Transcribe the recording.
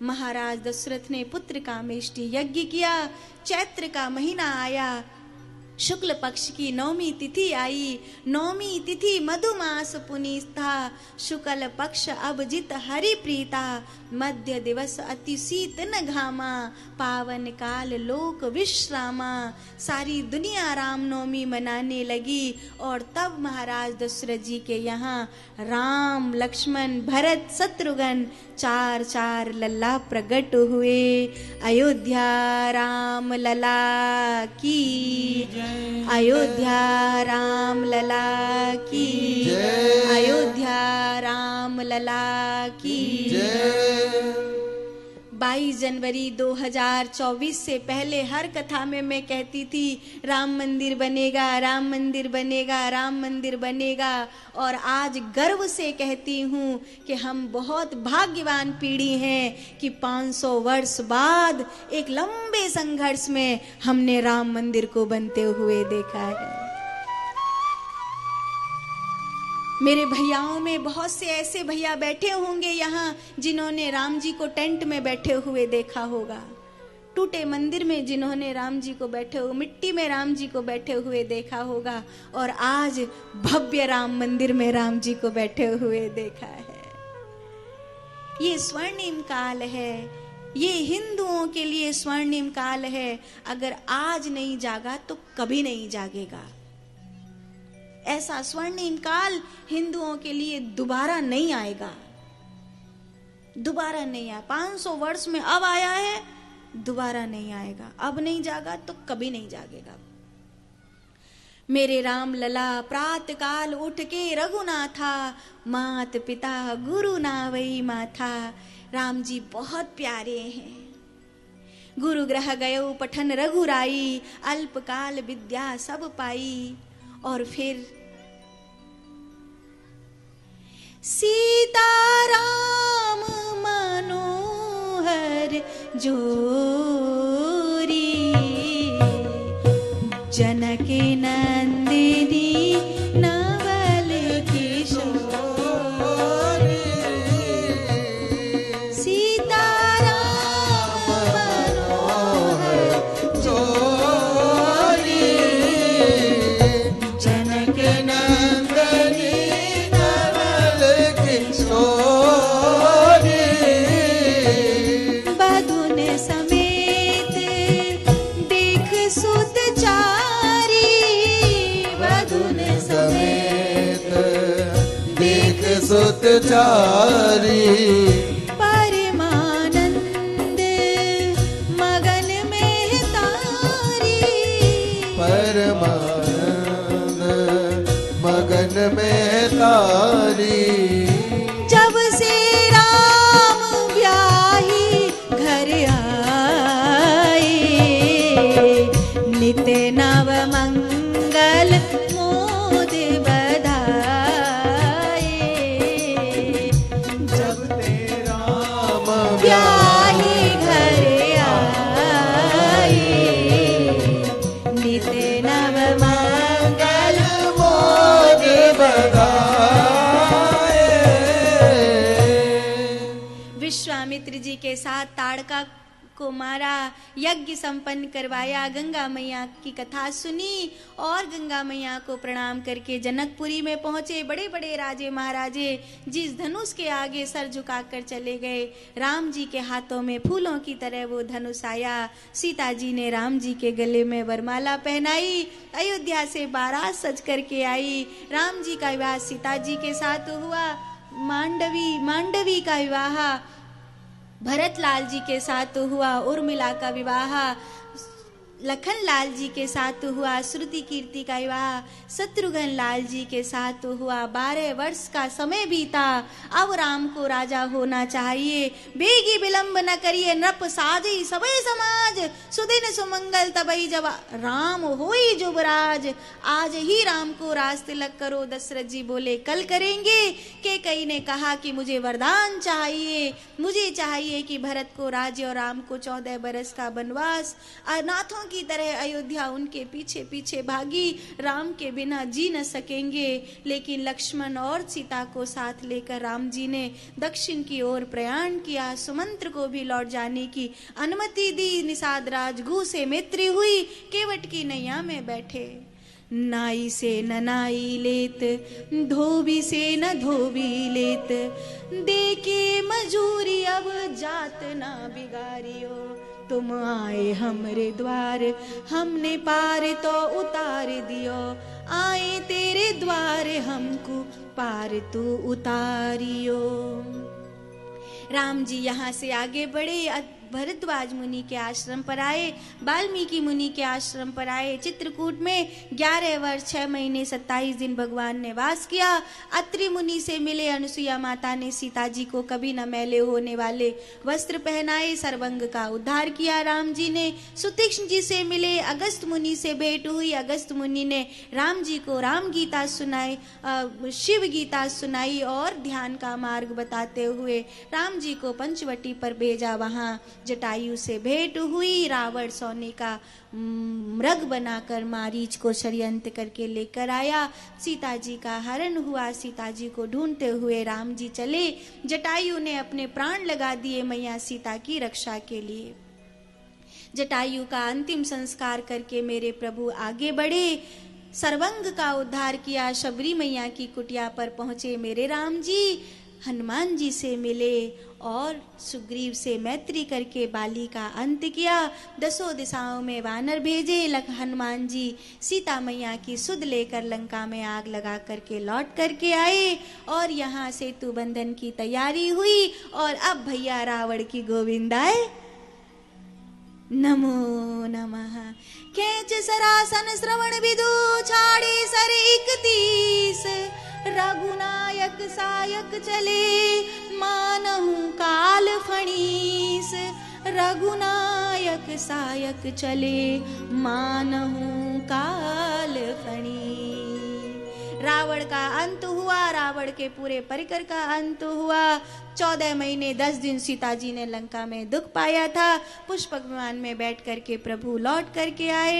महाराज दशरथ ने पुत्र कामेष्टि यज्ञ किया। चैत्र का महीना आया, शुक्ल पक्ष की नौमी तिथि आई। नौमी तिथि मधुमास पुनीस्था, शुक्ल पक्ष अभिजित हरि प्रीता। मध्य दिवस अति शीत न घामा, पावन काल लोक विश्रामा। सारी दुनिया रामनवमी मनाने लगी और तब महाराज दशरथ जी के यहाँ राम लक्ष्मण भरत शत्रुघ्न चार चार लल्ला प्रकट हुए। अयोध्या राम लला की, अयोध्या राम लला की, अयोध्या राम लला की। 22 जनवरी 2024 से पहले हर कथा में मैं कहती थी राम मंदिर बनेगा, राम मंदिर बनेगा, राम मंदिर बनेगा। और आज गर्व से कहती हूँ कि हम बहुत भाग्यवान पीढ़ी हैं कि 500 वर्ष बाद एक लंबे संघर्ष में हमने राम मंदिर को बनते हुए देखा है। मेरे भैयाओं में बहुत से ऐसे भैया बैठे होंगे यहाँ जिन्होंने राम जी को टेंट में बैठे हुए देखा होगा, टूटे मंदिर में जिन्होंने राम जी को बैठे हुए, मिट्टी में राम जी को बैठे हुए देखा होगा, और आज भव्य राम मंदिर में राम जी को बैठे हुए देखा है। ये स्वर्णिम काल है, ये हिंदुओं के लिए स्वर्णिम काल है। अगर आज नहीं जागा तो कभी नहीं जागेगा। ऐसा स्वर्णिम काल हिंदुओं के लिए दोबारा नहीं आएगा, दोबारा नहीं आया। 500 वर्ष में अब आया है, दोबारा नहीं आएगा। अब नहीं जागा तो कभी नहीं जागेगा। मेरे राम लला प्रात काल उठ के रघुनाथा, मात पिता गुरु नावई माथा। राम जी बहुत प्यारे हैं। गुरु ग्रह गयो पठन रघुराई, अल्पकाल विद्या सब पाई। और फिर सीताराम मनोहर जोरी, जनक नंदिनी नवल किशोरी। सीताराम मनोहर जोरी, जनक नंदिनी नवल किशोरी। बधुन समेत देख सुत चारी, बधुन समेत देख सुत चारी। परमानंद मगन में तारी, परमानंद मगन में तारी। जब से राम ब्याही घर आए, नित नव मंगल मोद बधाए। जब तेरा ब्याही घर आए, नित नव मंगल मोद बधाए। विश्वामित्र जी के साथ ताड़का को मारा, यज्ञ संपन्न करवाया, गंगा मैया की कथा सुनी और गंगा मैया को प्रणाम करके जनकपुरी में पहुंचे। बड़े बड़े राजे महाराजे जिस धनुष के आगे सर झुकाकर चले गए, राम जी के हाथों में फूलों की तरह वो धनुष आया। सीता जी ने राम जी के गले में वरमाला पहनाई, अयोध्या से बारात सज करके आई। राम जी का विवाह सीता जी के साथ हुआ, मांडवी का विवाह भरत लाल जी के साथ हुआ, उर्मिला का विवाह लखन लाल जी के साथ हुआ, श्रुति कीर्ति का विवाह शत्रुघ्न लाल जी के साथ हुआ। 12 वर्ष का समय बीता, अब राम को राजा होना चाहिए। बेगी विलंब न करिए नृप साजी, सबे समाज सुदिन सुमंगल तबई जब राम होई जुबराज। आज ही राम को राज तिलक करो। दशरथ जी बोले कल करेंगे। कैकेयी ने कहा कि मुझे वरदान चाहिए, मुझे चाहिए कि भरत को राज्य और राम को 14 बरस का वनवास। अनाथों की तरह अयोध्या उनके पीछे पीछे भागी। राम के बिना जी न सकेंगे, लेकिन लक्ष्मण और सीता को साथ लेकर राम जी ने दक्षिण की ओर प्रयाण किया। सुमंत्र को भी लौट जाने की अनुमति दी। निषाद राज घू से मैत्री हुई, केवट की नैया में बैठे। नाई से न नाई लेत, धोबी से न धोबी लेत, देके मजूरी अब जात ना बिगाड़ियो। तुम आए हमरे द्वार, हमने पार तो उतार दियो। आए तेरे द्वार, हमको पार तू उतारियो। राम जी यहाँ से आगे बढ़े, भरद्वाज मुनि के आश्रम पर आए, वाल्मीकि मुनि के आश्रम पर आए। चित्रकूट में 11 वर्ष 6 महीने 27 दिन भगवान ने वास किया। अत्रि मुनि से मिले। अनुसुईया माता ने सीता जी को कभी न मैले होने वाले वस्त्र पहनाए, सर्वंग का उद्धार किया राम जी ने। सुतीक्ष्ण जी से मिले। अगस्त मुनि से भेंट हुई। अगस्त मुनि ने राम जी को राम गीता सुनाई, शिव गीता सुनाई और ध्यान का मार्ग बताते हुए राम जी को पंचवटी पर भेजा। वहां जटायु से भेंट हुई। रावण सोने का मृग बनाकर मारीच को षड्यंत्र करके लेकर आया। सीता जी का हरण हुआ। सीता जी को ढूंढते हुए राम जी चले। जटायु ने अपने प्राण लगा दिए मैया सीता की रक्षा के लिए। जटायु का अंतिम संस्कार करके मेरे प्रभु आगे बढ़े, सर्वंग का उद्धार किया। शबरी मैया की कुटिया पर पहुंचे मेरे राम जी। हनुमान जी से मिले और सुग्रीव से मैत्री करके बाली का अंत किया। 10 दिशाओं में वानर भेजे। हनुमान जी सीता मैया की सुध लेकर लंका में आग लगा करके लौट करके आए और यहाँ सेतु बंधन की तैयारी हुई। और अब भैया रावण की गोविंदाए नमो नमः। खेच सरासन श्रवण विदु छाड़ी सर 31, रघुनायक सायक चले मानहु काल फणीस। रघुनायक सायक चले मानहु काल फणीस। रावण का अंत हुआ। रावण के पूरे परिकर का अंत हुआ। 14 महीने 10 दिन सीता जी ने लंका में दुख पाया था। पुष्पक विमान में बैठ करके प्रभु लौट करके आए।